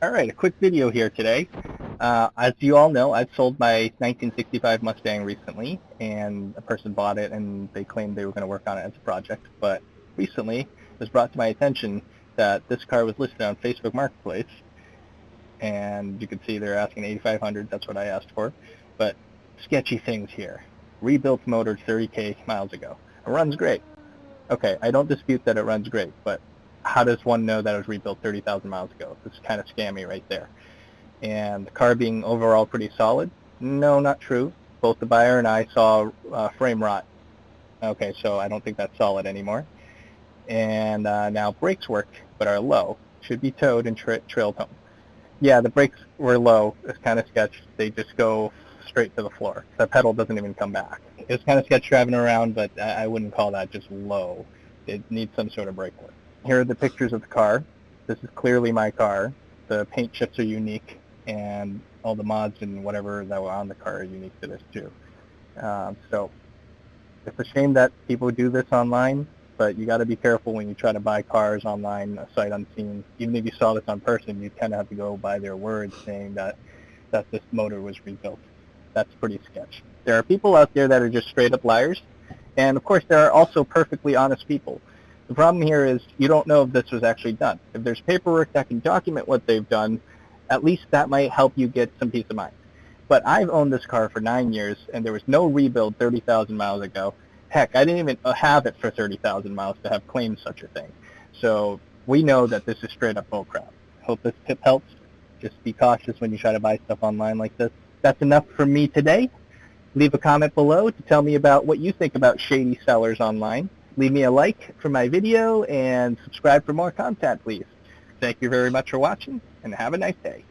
Alright, a quick video here today. As you all know, I've sold my 1965 Mustang recently, and a person bought it and they claimed they were going to work on it as a project. But recently, it was brought to my attention that this car was listed on Facebook Marketplace, and you can see they're asking $8,500. That's what I asked for. But sketchy things here. Rebuilt motor 30K miles ago. It runs great. Okay, I don't dispute that it runs great, but how does one know that it was rebuilt 30,000 miles ago? It's kind of scammy right there. And the car being overall pretty solid? No, not true. Both the buyer and I saw frame rot. Okay, so I don't think that's solid anymore. And now brakes work, but are low. Should be towed and trailed home. Yeah, the brakes were low. It's kind of sketch. They just go straight to the floor. The pedal doesn't even come back. It's kind of sketch driving around, but I wouldn't call that just low. It needs some sort of brake work. Here are the pictures of the car. This is clearly my car. The paint chips are unique, and all the mods and whatever that were on the car are unique to this too. So it's a shame that people do this online, but you got to be careful when you try to buy cars online, sight unseen. Even if you saw this on person, you kind of have to go by their words saying that this motor was rebuilt. That's pretty sketch. There are people out there that are just straight up liars, and of course there are also perfectly honest people. The problem here is you don't know if this was actually done. If there's paperwork that can document what they've done, at least that might help you get some peace of mind. But I've owned this car for 9 years, and there was no rebuild 30,000 miles ago. Heck, I didn't even have it for 30,000 miles to have claimed such a thing. So we know that this is straight up bullcrap. Hope this tip helps. Just be cautious when you try to buy stuff online like this. That's enough from me today. Leave a comment below to tell me about what you think about shady sellers online. Leave me a like for my video and subscribe for more content, please. Thank you very much for watching, and have a nice day.